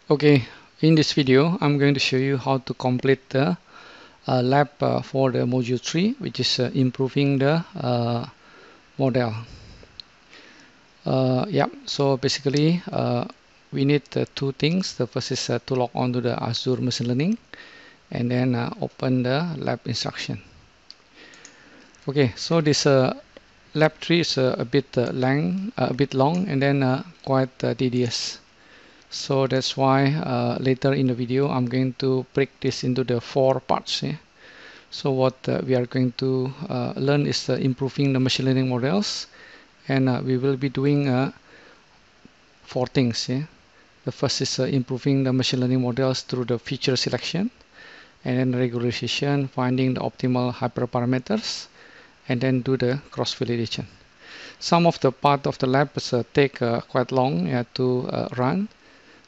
Okay, in this video I'm going to show you how to complete the lab for the module 3, which is improving the model. So basically we need two things. The first is to log on to the Azure Machine Learning and then open the lab instruction. Okay, so this lab 3 is a bit long and then quite tedious. So that's why later in the video I'm going to break this into the 4 parts. Yeah? So what we are going to learn is improving the machine learning models, and we will be doing 4 things. Yeah? The first is improving the machine learning models through the feature selection, and then regularization, finding the optimal hyperparameters, and then do the cross-validation. Some of the part of the lab take quite long to run.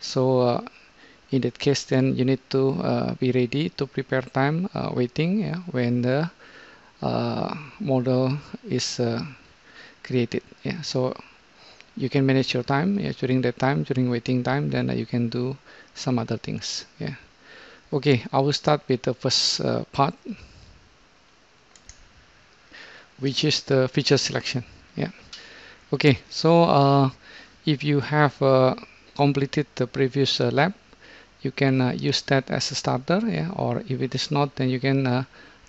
So in that case, then you need to be ready to prepare time waiting when the model is created. So you can manage your time during that time, during waiting time. Then you can do some other things. Okay, I will start with the first part, which is the feature selection. Okay, so if you have completed the previous lab, you can use that as a starter, or if it is not, then you can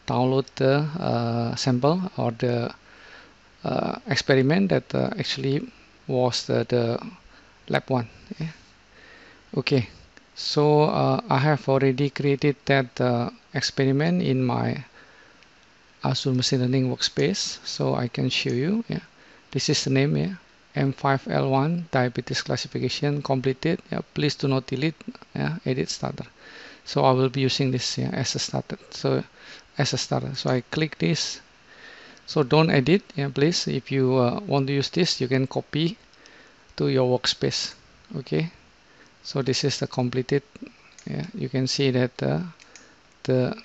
download the sample or the experiment that actually was the lab 1. Okay, so I have already created that experiment in my Azure Machine Learning workspace, so I can show you. This is the name, M5L1 diabetes classification completed. Please do not delete. Edit starter. So I will be using this as a starter. So I click this. So don't edit, please. If you want to use this, you can copy to your workspace. Okay. So this is the completed. You can see that the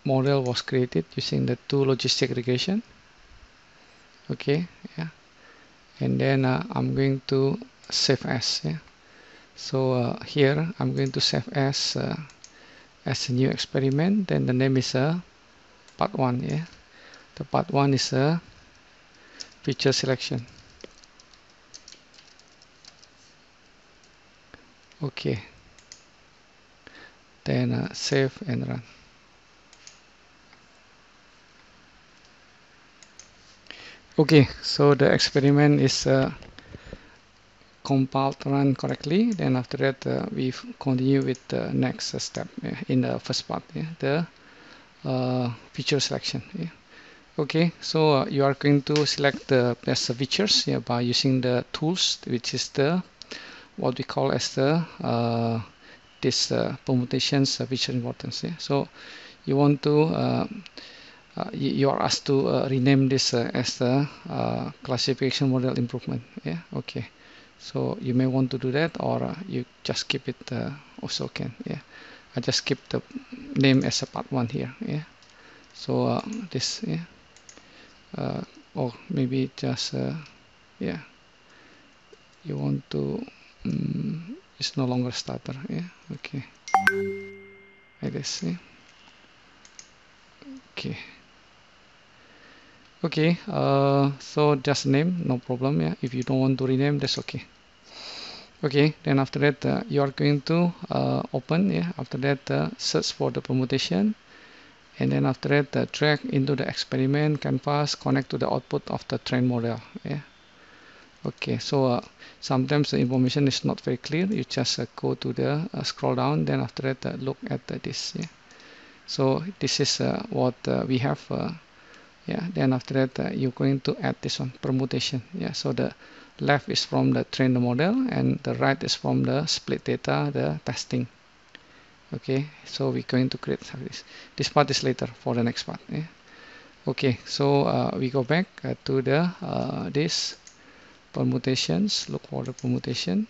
model was created using the two logistic regression. Okay. And then I'm going to save as. So here I'm going to save as a new experiment. Then the name is part 1. The part 1 is a feature selection. Okay. Then save and run. Okay, so the experiment is compiled, run correctly. Then after that, we continue with the next step in the first part, the feature selection. Okay, so you are going to select the best features by using the tools, which is the what we call as the this permutations feature importance. So you want to you are asked to rename this as the classification model improvement. Okay, so you may want to do that, or you just keep it also can. I just keep the name as a part 1 here. So this or maybe just you want to it's no longer starter. Okay, like this. Okay, so just name, no problem. If you don't want to rename, that's okay. Okay, then after that you are going to open. After that search for the permutation, and then after that drag into the experiment canvas, connect to the output of the train model. Okay, so sometimes the information is not very clear. You just go to the scroll down, then after that look at this. So this is what we have. Then after that you're going to add this one, permutation. So the left is from the trained model and the right is from the split data, the testing. Okay, so we're going to create this part is later for the next part. Okay, so we go back to the this permutations, look for the permutation.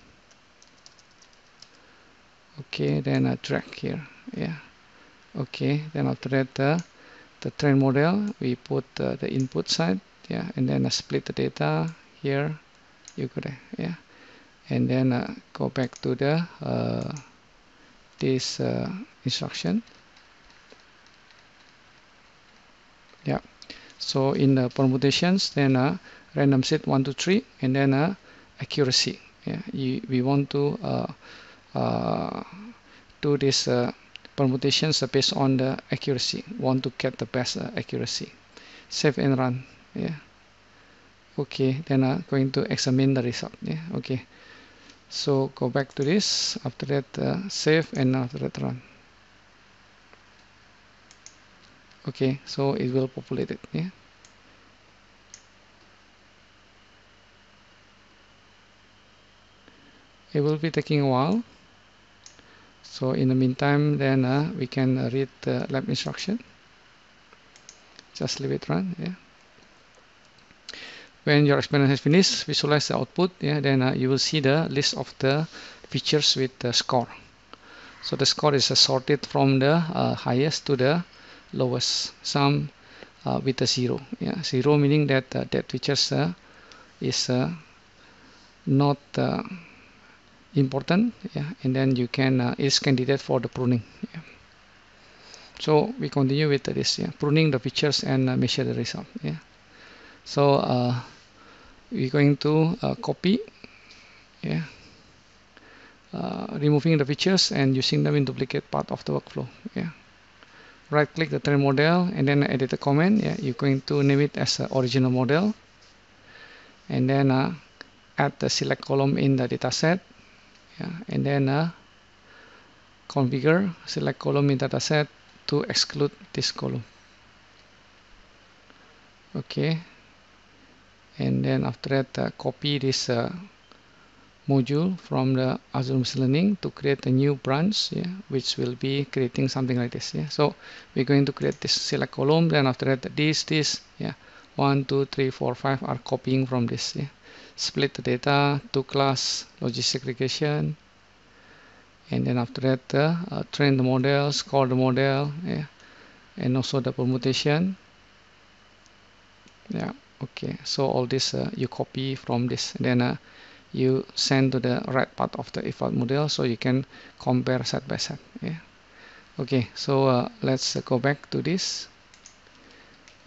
Okay, then drag here. Okay, then after that the train model, we put the input side, and then split the data here. You go there, and then go back to the this instruction. Yeah. So in the permutations, then random set 1 to 3, and then accuracy. Yeah. We want to do this permutations based on the accuracy. Want to get the best accuracy. Save and run. Yeah. Okay. Then going to examine the result. Yeah. Okay. So go back to this. After that, save, and after that run. Okay. So it will populate it. Yeah. It will be taking a while. So in the meantime, then we can read the lab instruction. Just leave it run. Yeah. When your experiment has finished, visualize the output. Yeah. Then you will see the list of the features with the score. So the score is sorted from the highest to the lowest. Some with a 0. Yeah. 0 meaning that that features is not important. Yeah. And then you can is candidate for the pruning. Yeah. So we continue with this, yeah, pruning the features and measure the result. Yeah. So we're going to copy, yeah, removing the features and using them in duplicate part of the workflow. Yeah. Right click the train model and then edit the comment. Yeah. You're going to name it as original model, and then add the select column in the dataset. Yeah. And then configure select column in dataset to exclude this column. Okay. And then after that, copy this module from the Azure Machine Learning to create a new branch, yeah, which will be creating something like this. Yeah. So we're going to create this select column. Then after that, this, yeah, 1, 2, 3, 4, 5 are copying from this. Yeah. Split the data to class, logistic segregation, and then after that, train the model, score the model, yeah, and also the permutation. Yeah. Okay. So all this you copy from this, and then you send to the right part of the eval model so you can compare side by side. Yeah. Okay. So let's go back to this.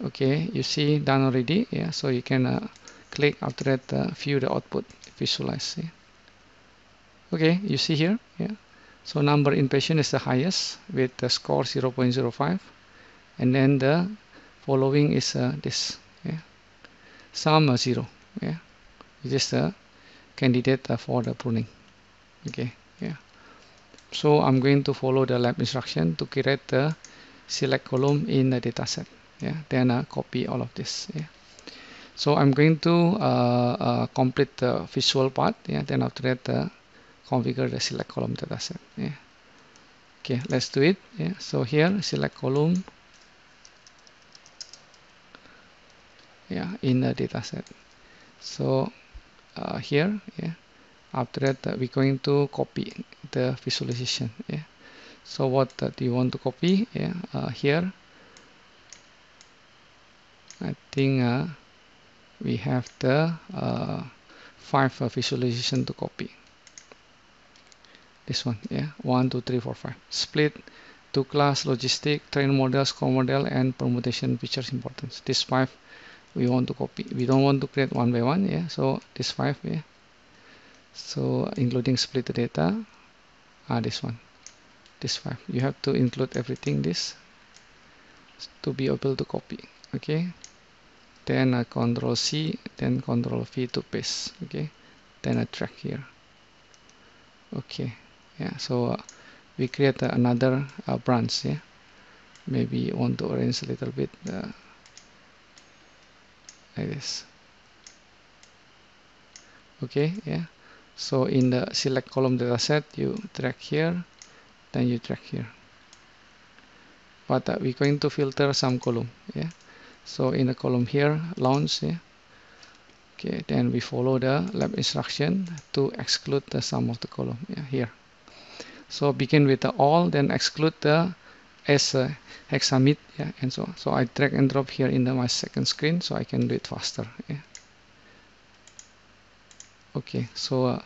Okay. You see done already. Yeah. So you can click after that, view the output, visualize. Yeah. Okay. You see here. Yeah. So number in patient is the highest with the score 0.05, and then the following is this. Yeah. Some 0. Yeah. It is the candidate for the pruning. Okay. Yeah. So I'm going to follow the lab instruction to create the select column in the dataset. Yeah. Then copy all of this. Yeah. So I'm going to complete the visual part. Yeah. Then after that, configure the select column dataset. Yeah. Okay. Let's do it. Yeah. So here select column. Yeah. In the dataset. So here. Yeah. After that, we're going to copy the visualization. Yeah. So what do you want to copy? Yeah. Here, I think we have the 5 visualization to copy. This one. Yeah. 1, 2, 3, 4, 5. Split to class, logistic, train model, score model, and permutation features importance. This 5 we want to copy. We don't want to create one by one. Yeah. So this 5. Yeah. So including split the data. This one. This 5. You have to include everything this to be able to copy. Okay. Then Control C, then Control V to paste. Okay. Then I drag here. Okay. Yeah. So we create another branch. Yeah. Maybe want to arrange a little bit like this. Okay. Yeah. So in the select column dataset, you drag here, then you drag here. But we're going to filter some column. Yeah. So in the column here, launch. Yeah. Okay. Then we follow the lab instruction to exclude the sum of the column. Yeah. Here. So begin with the all, then exclude the as hexamid. Yeah. And so on. So I drag and drop here in my second screen, so I can do it faster. Yeah. Okay. So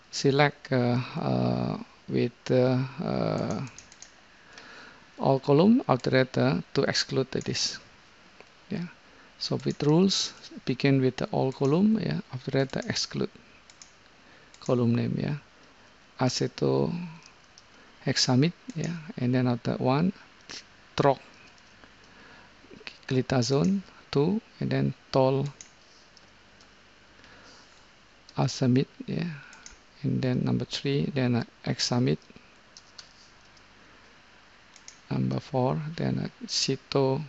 select with all column. After that to exclude this. Yeah. So with rules, begin with the all column. Yeah. After that exclude column name. Yeah. Aceto hexamide. Yeah. And then after one, troclitazone 2, and then tol asamide. Yeah. And then number 3, then hexamide. Number 4, then ceto.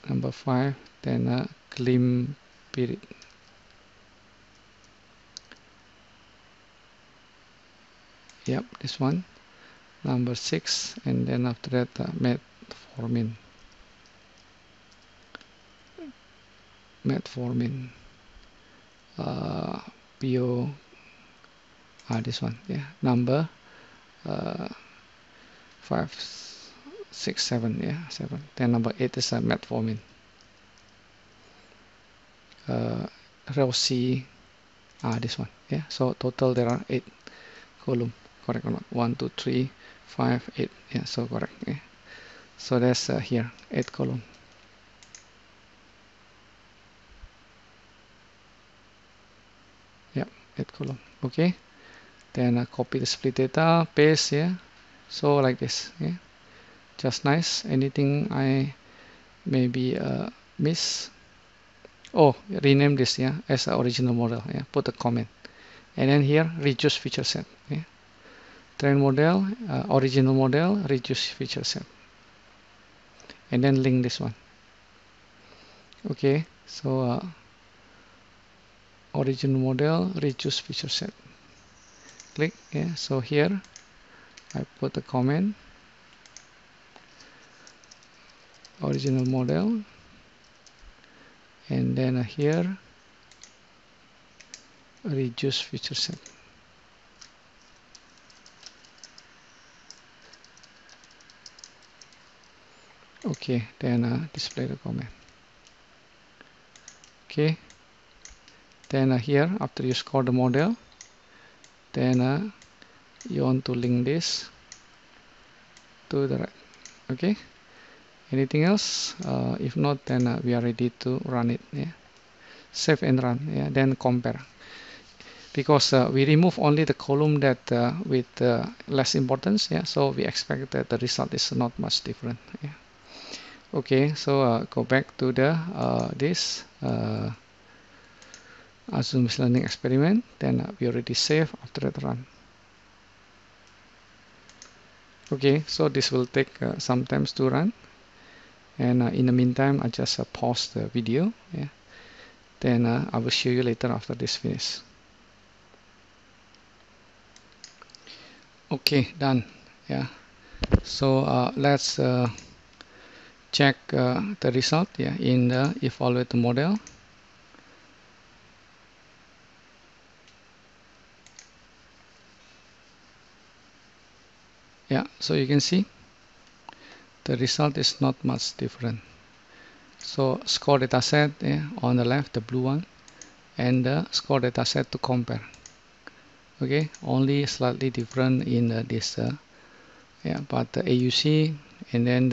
Number 5, then glimpirid. Yep, this one. Number 6, and then after that metformin. Bio. This one. Yeah, number 5, 6, 7. Yeah, 7. Then number 8 is metformin. Rosi. This one. Yeah. So total there are 8 column. Correct or not? 1, 2, 3, 5, 8. Yeah. So correct. Yeah. So that's here 8 column. Yep, 8 column. Okay. Then copy the split data, paste. Yeah. So like this. Yeah. Just nice. Anything I maybe miss? Oh, rename this. Yeah, as the original model. Yeah. Put a comment. And then here reduce feature set. Yeah. Trend model, original model, reduce feature set. And then link this one. Okay, so original model, reduce feature set. Click. Yeah. So here I put a comment. Original model. And then here reduce feature set. Okay, then display the comment. Okay, then here after you score the model, then you want to link this to the right. Okay, anything else? If not, then we are ready to run it. Yeah, save and run. Yeah, then compare. Because we remove only the column that with less importance. Yeah, so we expect that the result is not much different. Yeah. Okay, so go back to the this Azure Machine Learning experiment. Then we already save after that run. Okay, so this will take some time to run, and in the meantime I just pause the video. Yeah, then I will show you later after this finish. Okay, done. Yeah, so let's check the result. Yeah, in the evaluate model. Yeah, so you can see the result is not much different. So score dataset, yeah, on the left, the blue one, and the score dataset to compare. Okay, only slightly different in this, yeah, but the AUC and then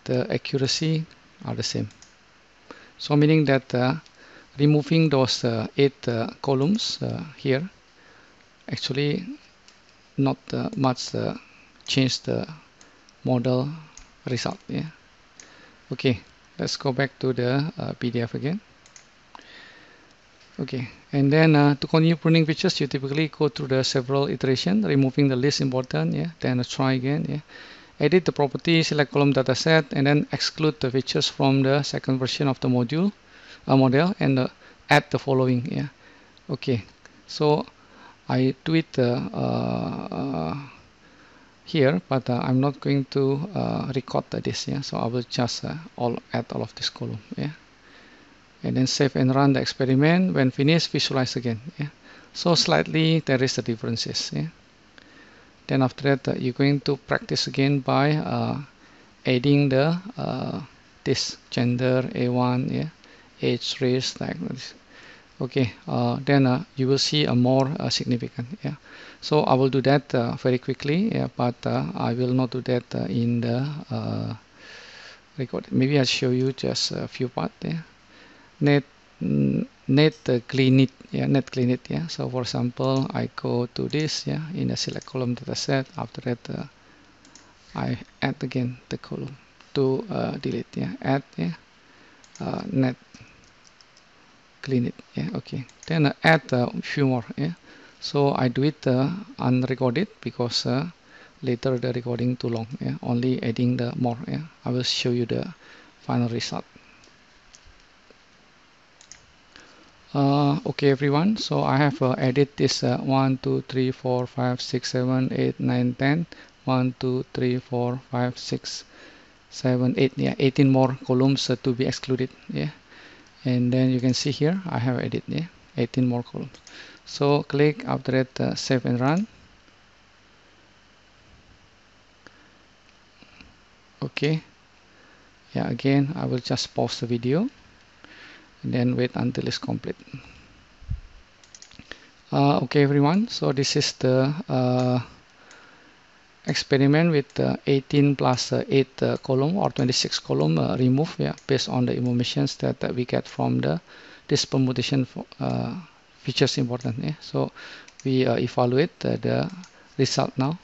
the accuracy are the same. So meaning that removing those 8 columns here actually not much change the model result. Yeah. Okay, let's go back to the PDF again. Okay, and then to continue pruning features, you typically go through the several iterations, removing the least important. Yeah, then try again. Yeah, edit the property, select column dataset, and then exclude the features from the second version of the model, and add the following. Yeah. Okay, so I do it here, but I'm not going to record this. Yeah, so I will just add all of this column. Yeah, and then save and run the experiment. When finished, visualize again. Yeah, so slightly there is the differences. Yeah, then after that you're going to practice again by adding the this gender, A1, yeah, age, race, like this. Okay, then you will see a more significant. Yeah, so I will do that very quickly. Yeah, but I will not do that in the record. Maybe I'll show you just a few parts. Yeah, net clean it. Yeah, net clean it. Yeah. So for example, I go to this. Yeah, in the select column dataset. After that, I add again the column to delete. Yeah, add. Yeah, net clean it. Yeah, okay. Then add a few more. Yeah. So I do it unrecorded because later the recording too long. Yeah, only adding the more. Yeah, I will show you the final result. Okay, everyone. So I have added this 1, 2, 3, 4, 5, 6, 7, 8, 9, 10. 1, 2, 3, 4, 5, 6, 7, 8. Yeah, 18 more columns to be excluded. Yeah, and then you can see here I have added 18 more columns. So click after that save and run. Okay, yeah, again I will just pause the video and then wait until it's complete. Okay, everyone, so this is the experiment with 18 plus 8 column or 26 column remove, yeah, based on the information that we get from this permutation features important. Yeah. So we evaluate the result now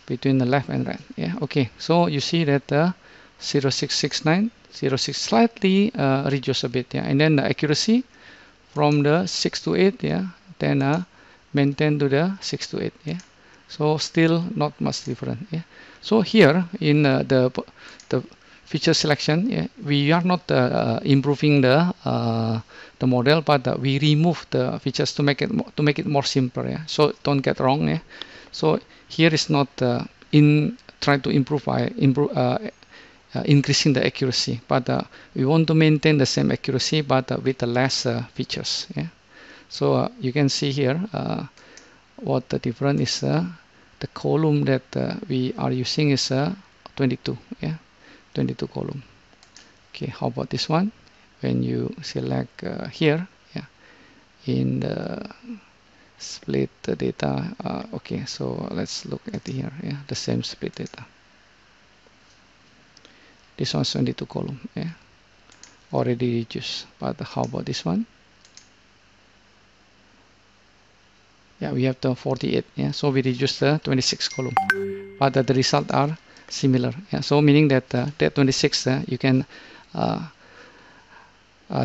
between the left and right. Yeah. Okay, so you see that 0669 06 slightly reduced a bit. Yeah, and then the accuracy from the 6 to 8. Yeah, then maintain to the 6 to 8. Yeah, so still not much different. Yeah, so here in the feature selection, yeah, we are not improving the model, but we remove the features to make it more simple. Yeah, so don't get wrong. Yeah, so here is not in trying to improve increasing the accuracy, but we want to maintain the same accuracy but with the less features. Yeah, so you can see here what the difference is. The column that we are using is 22. Yeah, 22 column. Okay, how about this one? When you select here, yeah, in the split the data. Okay, so let's look at here. Yeah, the same split data. This one's 22 column. Yeah, already reduced. But how about this one? Yeah, we have the 48. Yeah, so we reduced the 26 column, but the results are similar. Yeah, so meaning that that 26 you can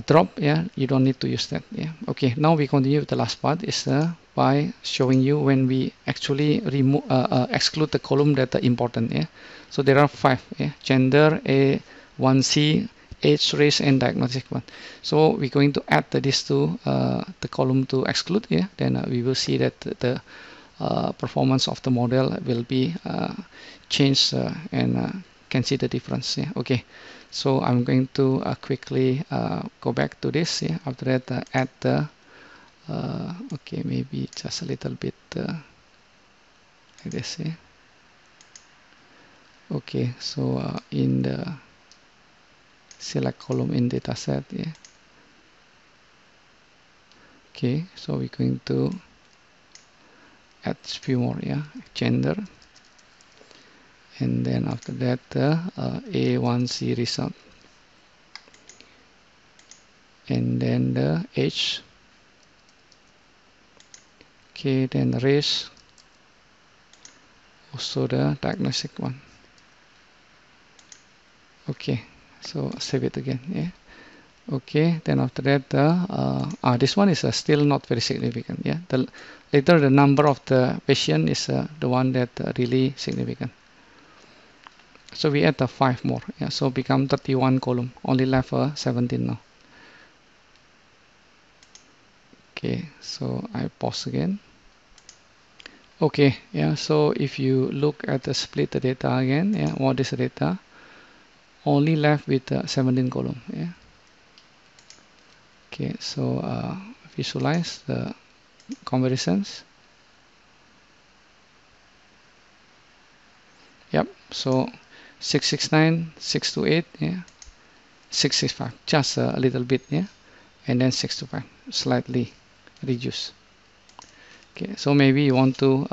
drop. Yeah, you don't need to use that. Yeah. Okay, now we continue with the last part is by showing you when we actually remove exclude the column that are important. Yeah, so there are 5. Yeah, gender, A1C, age, race, and diagnostic one. So we're going to add this to the column to exclude. Yeah, then we will see that the performance of the model will be changed and can see the difference. Yeah. Okay, so I'm going to quickly go back to this. Yeah. After that, add the okay, maybe just a little bit like this. Yeah. Okay, so in the select column in dataset. Yeah. Okay, so we're going to add a few more. Yeah, gender. And then after that A1C result, and then the age. Okay, then race, also the diagnostic one. Okay, so save it again. Yeah. Okay, then after that this one is still not very significant. Yeah, later the number of the patient is the one that really significant. So we add 5 more. Yeah, so become 31 column, only left 17 now. Okay, so I pause again. Okay, yeah, so if you look at the split the data again, yeah, what is the data? Only left with 17 column. Yeah. Okay, so visualize the comparisons. Yep, so 669, 628, yeah, 665, just a little bit, yeah, and then 625. slightly reduce. Okay, so maybe you want to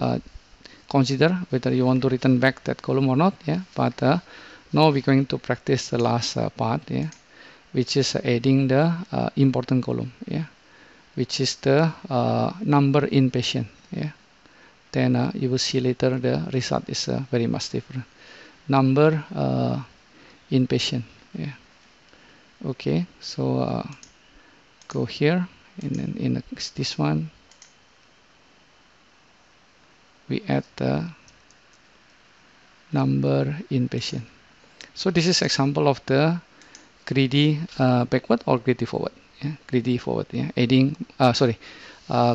consider whether you want to return back that column or not. Yeah, but now we're going to practice the last part. Yeah, which is adding the important column. Yeah, which is the number in patient. Yeah, then you will see later the result is very much different. Number in patient. Yeah. Okay, so go here, and then in this one we add the number in patient. So this is example of the greedy backward or greedy forward. Yeah, greedy forward. Yeah, adding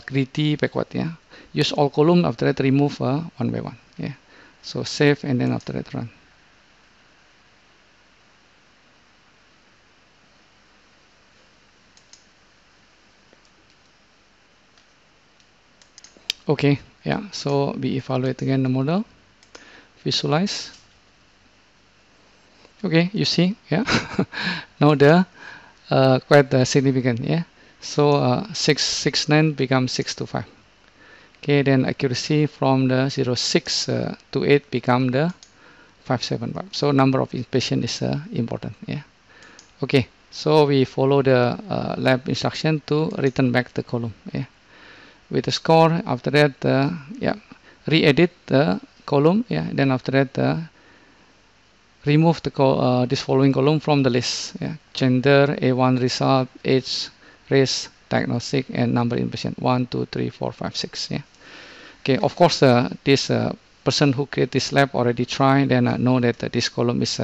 greedy backward. Yeah, use all column, after that remove one by one. Yeah, so save, and then after that run. Okay, yeah, so we evaluate again the model, visualize. Okay, you see, yeah, now the quite significant, yeah. So 669 becomes 625. Okay, then accuracy from the 06 to 8 become the 575. So number of patient is important, yeah. Okay, so we follow the lab instruction to return back the column, yeah. With the score, after that, yeah, re-edit the column, yeah. Then after that, remove the this following column from the list. Yeah. Gender, A1 result, age, race, diagnostic, and number in patient 1, 2, 3, 4, 5, 6. Yeah. Okay. Of course, this person who created this lab already tried and know that this column is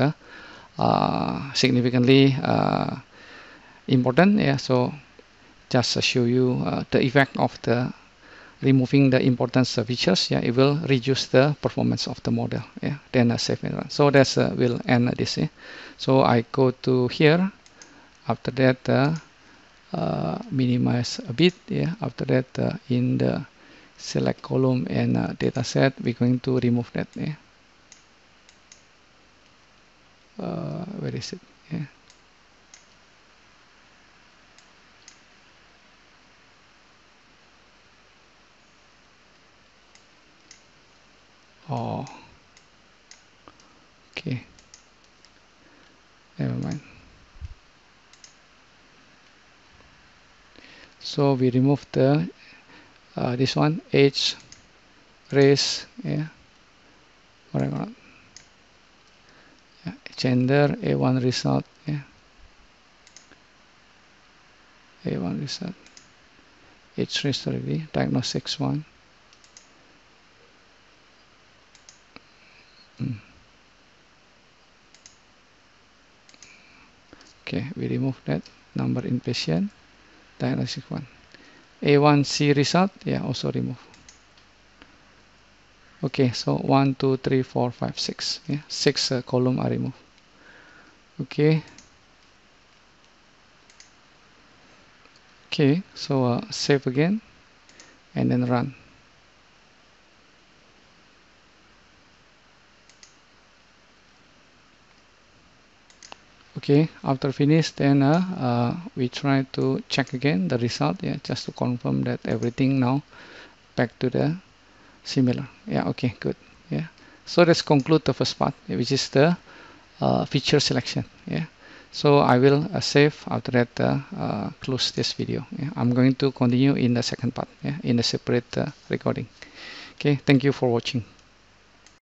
significantly important. Yeah. So just show you the effect of the removing the important features. Yeah, it will reduce the performance of the model. Yeah, then save and run. So that's will end this. Yeah? So I go to here. After that, minimize a bit. Yeah. After that, in the select column and data set, we're going to remove that. Yeah. Where is it? Yeah. Oh. Okay. Never mind. So we remove the this one, age, race, yeah, whatever. Yeah. Gender, A1 result, yeah, A1 result, age, race already, diagnostics one. Okay, we remove that number in patient, diagnostic one. A1C result, yeah, also remove. Okay, so 1, 2, 3, 4, 5, 6. Yeah, 6 column are removed. Okay. Okay, so save again and then run. Okay, after finish, then we try to check again the result, yeah, just to confirm that everything now back to the similar. Yeah, okay, good. Yeah, so let's conclude the first part, which is the feature selection. Yeah, so I will save, after that close this video. Yeah, I'm going to continue in the second part, yeah, in a separate recording. Okay, thank you for watching.